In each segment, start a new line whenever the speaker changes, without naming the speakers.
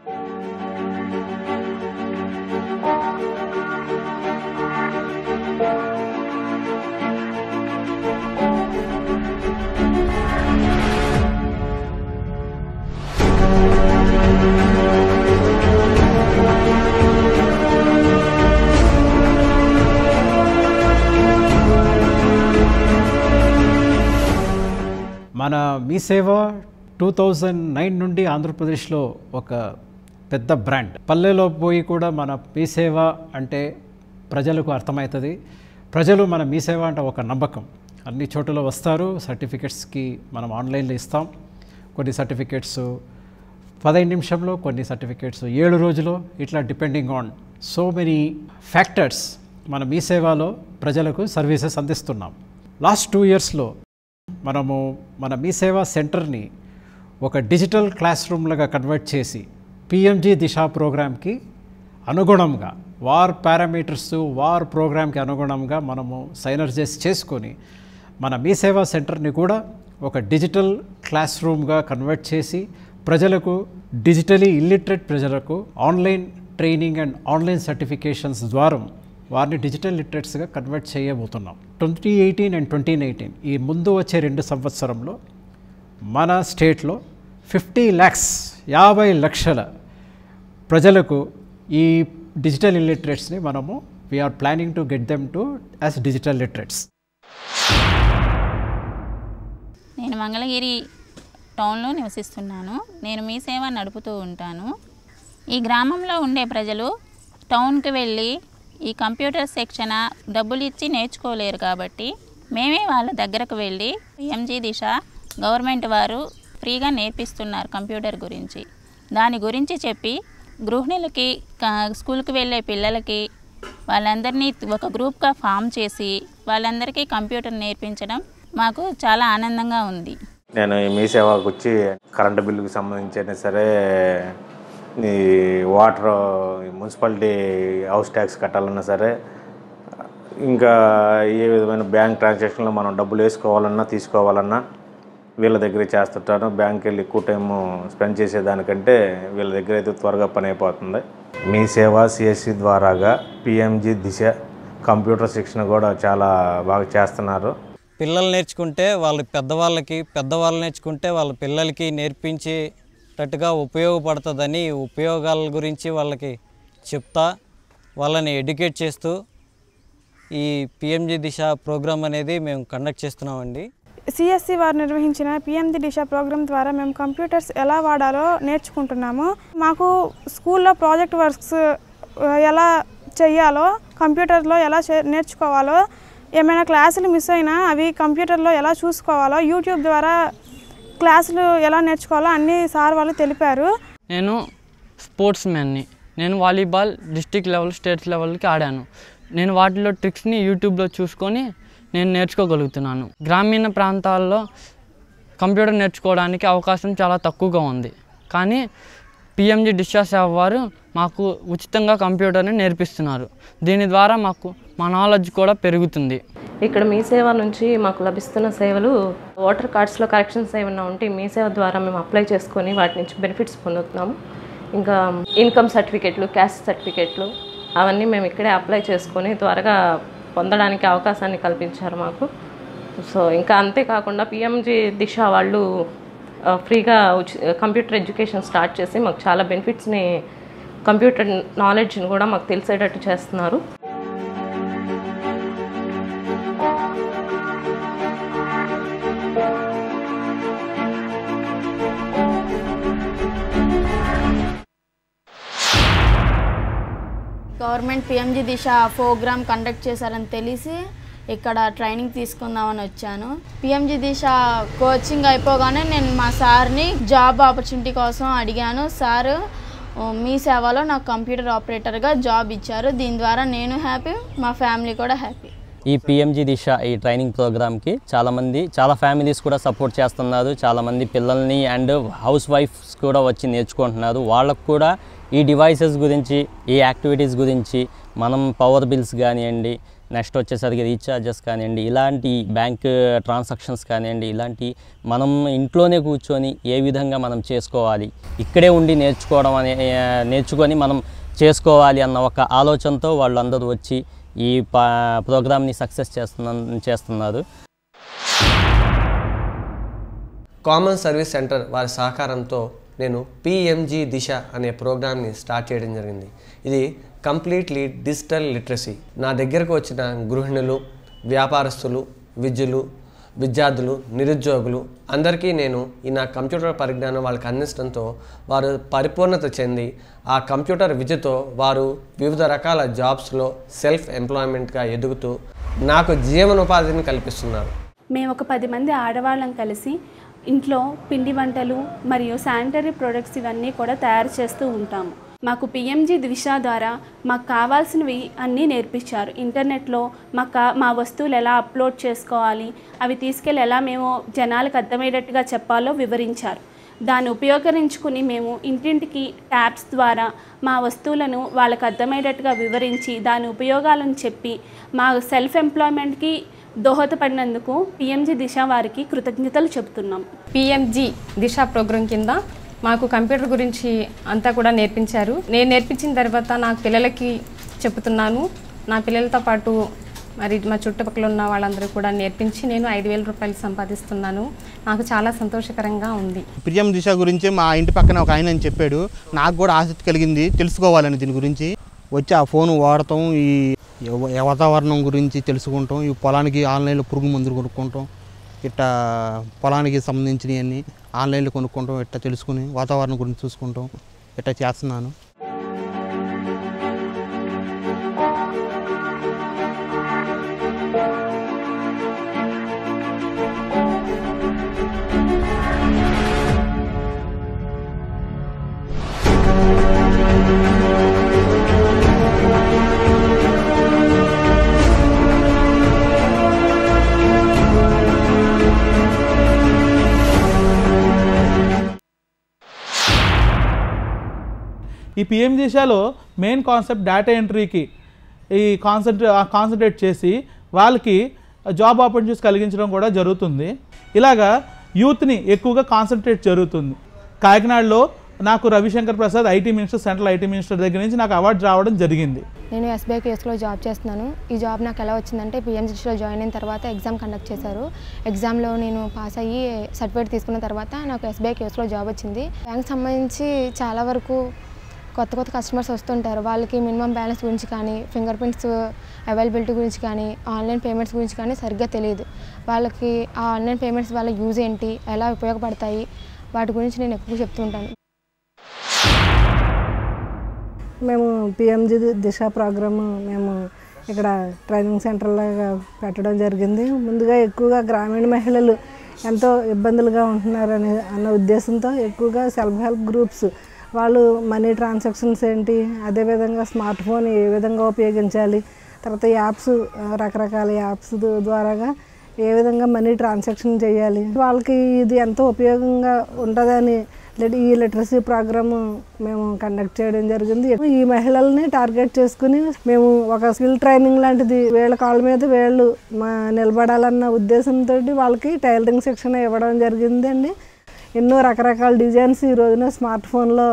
మన మీ సేవ 2009 నుండి ఆంధ్రప్రదేశ్లో ఒక పెద్ద బ్రాండ్. పల్లెలో పోయి కూడా మన మీ సేవ అంటే ప్రజలకు అర్థమవుతుంది. ప్రజలు మన మీ సేవ అంటే ఒక నమ్మకం. అన్ని చోట్ల వస్తారు. సర్టిఫికెట్స్కి మనం ఆన్లైన్లో ఇస్తాం. కొన్ని సర్టిఫికెట్స్ 15 నిమిషంలో, కొన్ని సర్టిఫికెట్స్ 7 రోజులు, ఇట్లా depending on so many factors మన మీ సేవలో ప్రజలకు సర్వీసెస్ అందిస్తున్నాం. లాస్ట్ 2 ఇయర్స్లో మనము మన మీ సేవా సెంటర్ని ఒక డిజిటల్ క్లాస్ రూమ్లుగా కన్వర్ట్ చేసి పిఎంజీ దిశ ప్రోగ్రామ్కి అనుగుణంగా వార్ పారామీటర్స్ వార్ ప్రోగ్రామ్కి అనుగుణంగా మనము సైనర్జైజ్ చేసుకొని మన మీ సేవా సెంటర్ని కూడా ఒక డిజిటల్ క్లాస్ రూమ్గా కన్వర్ట్ చేసి ప్రజలకు డిజిటలీ ఇల్లిటరేట్ ప్రజలకు online training and online certifications ద్వారా వారిని డిజిటల్ లిటరేట్స్గా కన్వర్ట్ చేయబోతున్నాం. 2018 అండ్ 2019 ఈ ముందు వచ్చే 2 సంవత్సరంలో మన స్టేట్లో 50 లక్షల ప్రజలకు ఈ డిజిటల్ ఇల్లిటరేట్స్ని మనము we are planning to get them to as digital literates.
నేను మంగళగిరి టౌన్లో నివసిస్తున్నాను. నేను మీ సేవ నడుపుతూ ఉంటాను. ఈ గ్రామంలో ఉండే ప్రజలు టౌన్కి వెళ్ళి ఈ కంప్యూటర్ సెక్షన్ డబ్బులు ఇచ్చి నేర్చుకోలేరు కాబట్టి మేమే వాళ్ళ దగ్గరకు వెళ్ళి పిఎంజీ దిశ గవర్నమెంట్ వారు ఫ్రీగా నేర్పిస్తున్నారు కంప్యూటర్ గురించి. దాని గురించి చెప్పి గృహిణులకి, స్కూల్కి వెళ్ళే పిల్లలకి వాళ్ళందరినీ ఒక గ్రూప్గా ఫామ్ చేసి వాళ్ళందరికీ కంప్యూటర్ నేర్పించడం మాకు చాలా ఆనందంగా ఉంది.
నేను మీ సేవకు వచ్చి కరెంటు బిల్లుకి సంబంధించిన సరే, ఈ వాటర్ మున్సిపాలిటీ హౌస్ ట్యాక్స్ కట్టాలన్నా సరే, ఇంకా ఏ విధమైన బ్యాంక్ ట్రాన్సాక్షన్లో మనం డబ్బులు వేసుకోవాలన్నా తీసుకోవాలన్నా వీళ్ళ దగ్గరే చేస్తుంటాను. బ్యాంక్కి వెళ్ళి ఎక్కువ టైం స్పెండ్ చేసేదానికంటే వీళ్ళ దగ్గర అయితే త్వరగా పని అయిపోతుంది. మీ సేవ సిఎస్సి ద్వారాగా పిఎంజీ దిశ కంప్యూటర్ శిక్షణ కూడా చాలా బాగా చేస్తున్నారు.
పిల్లలు నేర్చుకుంటే వాళ్ళు పెద్దవాళ్ళు నేర్చుకుంటే వాళ్ళ పిల్లలకి నేర్పించేటట్టుగా ఉపయోగపడుతుందని ఉపయోగాల గురించి వాళ్ళకి చెప్తా వాళ్ళని ఎడ్యుకేట్ చేస్తూ ఈ పిఎంజీ దిశ ప్రోగ్రామ్ అనేది మేము కండక్ట్ చేస్తున్నామండి.
సిఎస్సి వారు నిర్వహించిన పిఎంజీ దిశ ప్రోగ్రామ్ ద్వారా మేము కంప్యూటర్స్ ఎలా వాడాలో నేర్చుకుంటున్నాము. మాకు స్కూల్లో ప్రాజెక్ట్ వర్క్స్ ఎలా చేయాలో, కంప్యూటర్లో ఎలా నేర్చుకోవాలో, ఏమైనా క్లాసులు మిస్ అయినా అవి కంప్యూటర్లో ఎలా చూసుకోవాలో, యూట్యూబ్ ద్వారా క్లాసులు ఎలా నేర్చుకోవాలో అన్నీ సార్ వాళ్ళు తెలిపారు.
నేను స్పోర్ట్స్ మ్యాన్ని. నేను వాలీబాల్ డిస్ట్రిక్ట్ లెవెల్, స్టేట్ లెవెల్కి ఆడాను. నేను వాటిలో ట్రిక్స్ని యూట్యూబ్లో చూసుకొని నేను నేర్చుకోగలుగుతున్నాను. గ్రామీణ ప్రాంతాల్లో కంప్యూటర్ నేర్చుకోవడానికి అవకాశం చాలా తక్కువగా ఉంది. కానీ పిఎంజీ దిశ సేవ వారు మాకు ఉచితంగా కంప్యూటర్ని నేర్పిస్తున్నారు. దీని ద్వారా మాకు మా నాలెడ్జ్ కూడా పెరుగుతుంది.
ఇక్కడ మీ సేవ నుంచి మాకు లభిస్తున్న సేవలు ఓటర్ కార్డ్స్లో కరెక్షన్స్ ఏమైనా ఉంటే మీ సేవ ద్వారా మేము అప్లై చేసుకొని వాటి నుంచి బెనిఫిట్స్ పొందుతున్నాము. ఇంకా ఇన్కమ్ సర్టిఫికెట్లు, క్యాస్ట్ సర్టిఫికెట్లు అవన్నీ మేము ఇక్కడే అప్లై చేసుకొని త్వరగా పొందడానికి అవకాశాన్ని కల్పించారు మాకు. సో ఇంకా అంతేకాకుండా పిఎంజీ దిశ వాళ్ళు ఫ్రీగా కంప్యూటర్ ఎడ్యుకేషన్ స్టార్ట్ చేసి మాకు చాలా బెనిఫిట్స్ని, కంప్యూటర్ నాలెడ్జ్ని కూడా మాకు తెలిసేటట్టు చేస్తున్నారు.
గవర్నమెంట్ పిఎంజీ దిశ ప్రోగ్రామ్ కండక్ట్ చేశారని తెలిసి ఇక్కడ ట్రైనింగ్ తీసుకుందామని వచ్చాను. పిఎంజీ దిశ కోచింగ్ అయిపోగానే నేను మా సార్ని జాబ్ ఆపర్చునిటీ కోసం అడిగాను. సార్ మీ సేవలో నాకు కంప్యూటర్ ఆపరేటర్గా జాబ్ ఇచ్చారు. దీని ద్వారా నేను హ్యాపీ, మా ఫ్యామిలీ కూడా హ్యాపీ.
ఈ పిఎంజీ దిశ ఈ ట్రైనింగ్ ప్రోగ్రామ్కి చాలా ఫ్యామిలీస్ కూడా సపోర్ట్ చేస్తున్నారు. చాలామంది పిల్లల్ని అండ్ హౌస్ వైఫ్స్ కూడా వచ్చి నేర్చుకుంటున్నారు. వాళ్ళకు కూడా ఈ డివైసెస్ గురించి, ఈ యాక్టివిటీస్ గురించి, మనం పవర్ బిల్స్ కానివ్వండి, నెక్స్ట్ వచ్చేసరికి రీఛార్జెస్ కానివ్వండి, ఇలాంటి బ్యాంక్ ట్రాన్సాక్షన్స్ కానివ్వండి, ఇలాంటి మనం ఇంట్లోనే కూర్చొని ఏ విధంగా మనం చేసుకోవాలి, ఇక్కడే ఉండి నేర్చుకొని మనం చేసుకోవాలి అన్న ఒక ఆలోచనతో వాళ్ళందరూ వచ్చి ఈ ప్రోగ్రామ్ని సక్సెస్ చేస్తున్నారు.
కామన్ సర్వీస్ సెంటర్ వారి సహకారంతో నేను PMG దిశ అనే ప్రోగ్రామ్ని స్టార్ట్ చేయడం జరిగింది. ఇది కంప్లీట్లీ డిజిటల్ లిటరసీ. నా దగ్గరకు వచ్చిన గృహిణులు, వ్యాపారస్తులు, విద్యార్థులు, నిరుద్యోగులు అందరికీ నేను ఈ నా కంప్యూటర్ పరిజ్ఞానం వాళ్ళకి అందించడంతో వారు పరిపూర్ణత చెంది ఆ కంప్యూటర్ విద్యతో వారు వివిధ రకాల జాబ్స్లో సెల్ఫ్ ఎంప్లాయ్మెంట్గా ఎదుగుతూ నాకు జీవనోపాధిని కల్పిస్తున్నారు.
మేము ఒక 10 మంది ఆడవాళ్ళం కలిసి ఇంట్లో పిండి వంటలు మరియు శానిటరీ ప్రొడక్ట్స్ ఇవన్నీ కూడా తయారు చేస్తూ ఉంటాము. మాకు PMG దిశ ద్వారా మాకు కావాల్సినవి అన్నీ నేర్పించారు. ఇంటర్నెట్లో మా వస్తువులు ఎలా అప్లోడ్ చేసుకోవాలి, అవి తీసుకెళ్ళి ఎలా మేము జనాలకు అర్థమయ్యేటట్టుగా చెప్పాలో వివరించారు. దాన్ని ఉపయోగించుకుని మేము ఇంటింటికి ట్యాబ్స్ ద్వారా మా వస్తువులను వాళ్ళకు అర్థమయ్యేటట్టుగా వివరించి దాని ఉపయోగాలను చెప్పి మా సెల్ఫ్ ఎంప్లాయ్మెంట్కి దోహదపడినందుకు PMG దిశ వారికి కృతజ్ఞతలు చెబుతున్నాం.
PMG దిశ ప్రోగ్రాం కింద మాకు కంప్యూటర్ గురించి అంతా కూడా నేర్పించారు. నేను నేర్పించిన తర్వాత నా పిల్లలకి చెప్తున్నాను. నా పిల్లలతో పాటు మరి మా చుట్టుపక్కల ఉన్న వాళ్ళందరూ కూడా నేర్పించి నేను 5,000 రూపాయలు సంపాదిస్తున్నాను. నాకు చాలా సంతోషకరంగా ఉంది.
PMG దిశ గురించి మా ఇంటి పక్కన ఒక ఆయన చెప్పాడు. నాకు కూడా ఆసక్తి కలిగింది తెలుసుకోవాలని దీని గురించి. వచ్చి ఆ ఫోన్ వాడటం, ఈ వాతావరణం గురించి తెలుసుకుంటాం, ఈ పొలానికి ఆన్లైన్లో పురుగు మందులు కొనుక్కుంటాం, ఇట్లా పొలానికి సంబంధించినవన్నీ ఆన్లైన్లో కొనుక్కుంటాం, ఇట్లా తెలుసుకుని వాతావరణం గురించి చూసుకుంటాం, ఇట్లా చేస్తున్నాను.
ఈ PMG దిశలో మెయిన్ కాన్సెప్ట్ డేటా ఎంట్రీకి కాన్సన్ట్రేట్ చేసి వాళ్ళకి జాబ్ ఆపర్చునిటీస్ కలిగించడం కూడా జరుగుతుంది. ఇలాగా యూత్ని ఎక్కువగా కాన్సన్ట్రేట్ జరుగుతుంది. కాకినాడలో నాకు Ravishankar Prasad central IT minister దగ్గర నుంచి నాకు అవార్డు రావడం జరిగింది.
నేను SBI కేసులో జాబ్ చేస్తున్నాను. ఈ జాబ్ నాకు ఎలా వచ్చిందంటే PMG దిశలో జాయిన్ అయిన తర్వాత ఎగ్జామ్ కండక్ట్ చేశారు. ఎగ్జామ్లో నేను పాస్ అయ్యి సర్టిఫికేట్ తీసుకున్న తర్వాత నాకు SBI కేసులో జాబ్ వచ్చింది. బ్యాంక్ సంబంధించి చాలా వరకు కొత్త కస్టమర్స్ వస్తుంటారు. వాళ్ళకి మినిమం బ్యాలెన్స్ గురించి కానీ, ఫింగర్ ప్రింట్స్ అవైలబిలిటీ గురించి కానీ, ఆన్లైన్ పేమెంట్స్ గురించి కానీ సరిగ్గా తెలియదు. వాళ్ళకి ఆ ఆన్లైన్ పేమెంట్స్ వాళ్ళ యూజ్ ఏంటి, ఎలా ఉపయోగపడతాయి, వాటి గురించి నేను ఎక్కువ చెప్తుంటాను.
మేము PMG దిశ ప్రోగ్రాము మేము ఇక్కడ ట్రైనింగ్ సెంటర్లాగా పెట్టడం జరిగింది. ముందుగా ఎక్కువగా గ్రామీణ మహిళలు ఎంతో ఇబ్బందులుగా ఉంటున్నారనే ఉద్దేశంతో ఎక్కువగా సెల్ఫ్ హెల్ప్ గ్రూప్స్ వాళ్ళు మనీ ట్రాన్సాక్షన్స్ ఏంటి, అదేవిధంగా స్మార్ట్ ఫోన్ ఏ విధంగా ఉపయోగించాలి, తర్వాత యాప్స్ రకరకాల యాప్స్ ద్వారాగా ఏ విధంగా మనీ ట్రాన్సాక్షన్ చేయాలి, వాళ్ళకి ఇది ఎంతో ఉపయోగంగా ఉంటుందని ఈ లిటరసీ ప్రోగ్రాము మేము కండక్ట్ చేయడం జరిగింది. ఈ మహిళల్ని టార్గెట్ చేసుకుని మేము ఒక స్కిల్ ట్రైనింగ్ లాంటిది వీళ్ళ కాళ్ళ మీద వీళ్ళు నిలబడాలన్న ఉద్దేశంతో వాళ్ళకి టైలరింగ్ శిక్షణ ఇవ్వడం జరిగిందండి. ఎన్నో రకరకాల డిజైన్స్ ఈ రోజున స్మార్ట్ ఫోన్లో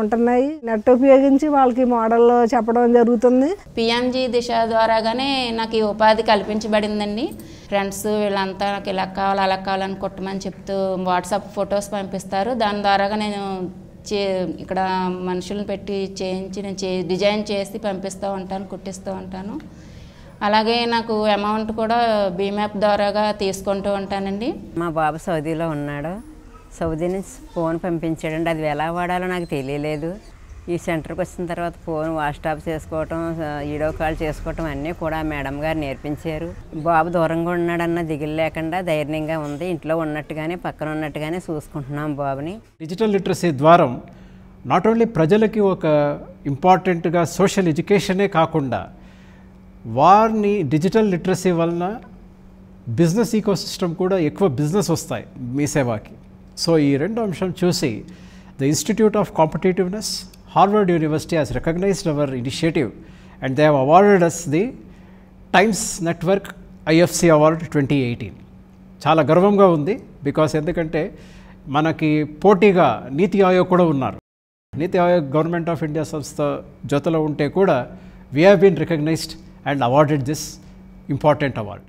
ఉంటున్నాయి. నెట్ ఉపయోగించి వాళ్ళకి మోడల్లో చెప్పడం జరుగుతుంది.
PMG దిశ ద్వారాగానే నాకు ఈ ఉపాధి కల్పించబడిందండి. ఫ్రెండ్స్ వీళ్ళంతా నాకు ఇలా కావాలి అలా కావాలని కుట్టమని చెప్తూ వాట్సాప్ ఫొటోస్ పంపిస్తారు. దాని ద్వారాగా నేను ఇక్కడ మనుషులను పెట్టి చేయించి నేను డిజైన్ చేసి పంపిస్తూ ఉంటాను, కుట్టిస్తూ ఉంటాను. అలాగే నాకు అమౌంట్ కూడా BMAP ద్వారాగా తీసుకుంటూ ఉంటానండి.
మా బాబు సౌదీలో ఉన్నాడు. సౌదీ నుంచి ఫోన్ పంపించాడండి. అది ఎలా వాడాలో నాకు తెలియలేదు. ఈ సెంటర్కి వచ్చిన తర్వాత ఫోన్ వాట్సాప్ చేసుకోవటం, వీడియో కాల్ చేసుకోవటం అన్నీ కూడా మేడం గారు నేర్పించారు. బాబు దూరంగా ఉన్నాడన్న దిగులు లేకుండా ధైర్యంగా ఉంది. ఇంట్లో ఉన్నట్టుగానే పక్కన ఉన్నట్టుగానే చూసుకుంటున్నాం బాబుని.
డిజిటల్ లిటరసీ ద్వారా నాట్ ఓన్లీ ప్రజలకి ఒక ఇంపార్టెంట్గా సోషల్ ఎడ్యుకేషనే కాకుండా వారిని డిజిటల్ లిటరసీ వలన బిజినెస్ ఈకోసిస్టమ్ కూడా ఎక్కువ బిజినెస్ వస్తాయి మీ సేవాకి. సో ఈ రెండు అంశం చూసి the institute of 'Harvard University has recognized our initiative and they have awarded us the times network IFC award 2018. చాలా గర్వంగా ఉంది, బికాస్ ఎందుకంటే మనకి పోటీగా నీతి ఆయోగ్ కూడా ఉన్నారు. నీతి ఆయోగ్ గవర్నమెంట్ ఆఫ్ ఇండియా సంస్థ జొతలో ఉంటే కూడా we have been recognised and awarded this important award.